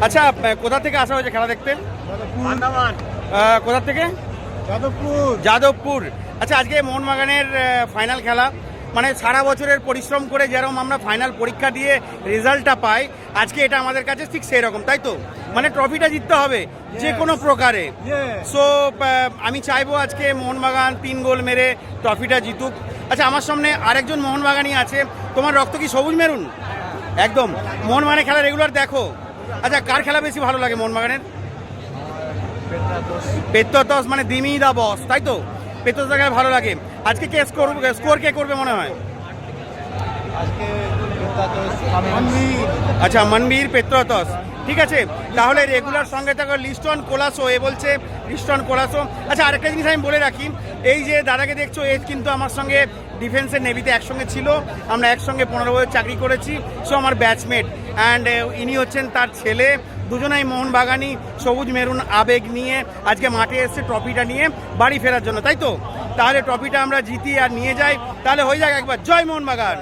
আচ্ছা, কোথা থেকে আসা হয়েছে খেলা দেখতে? কোথা থেকে? যাদবপুর। আচ্ছা, আজকে মোহনবাগানের ফাইনাল খেলা, মানে সারা বছরের পরিশ্রম করে যেরকম আমরা ফাইনাল পরীক্ষা দিয়ে রেজাল্টটা পাই, আজকে এটা আমাদের কাছে ঠিক সেই রকম, তাই তো? মানে ট্রফিটা জিততে হবে যে কোনো প্রকারে। সো আমি চাইবো আজকে মোহনবাগান 3 গোল মেরে ট্রফিটা জিতুক। আচ্ছা, আমার সামনে আরেকজন মোহনবাগানই আছে। তোমার রক্ত কি সবুজ মেরুন? একদম। মোহনবাগানের খেলা রেগুলার দেখো? আচ্ছা, কার খেলা বেশি ভালো লাগে মোহনবাগানের? পেত্রোস, মানে দিমি দা বস, তাই তো? পেত্রোসের খেলা ভালো লাগে। আজকে কে স্কোর কে করবে মনে হয়? আচ্ছা, মনবীর, পেত্রোস। ঠিক আছে, তাহলে রেগুলার সঙ্গে থাকো লিস্টন কোলাসো। এ বলছে লিস্টন কোলাসো। আচ্ছা, আরেকটা জিনিস আমি বলে রাখি, এই যে দাদাকে দেখছো, এ কিন্তু আমার সঙ্গে ডিফেন্সের নেভিতে একসঙ্গে ছিল। আমরা একসঙ্গে 15 বছর চাকরি করেছি। সো আমার ব্যাচমেট, অ্যান্ড ইনি হচ্ছেন তার ছেলে। দুজনেই মোহনবাগানি, সবুজ মেরুন আবেগ নিয়ে আজকে মাঠে এসছে ট্রফিটা নিয়ে বাড়ি ফেরার জন্য, তাই তো? তাহলে ট্রফিটা আমরা জিতি আর নিয়ে যাই, তাহলে হয়ে যাক একবার জয় মোহনবাগান।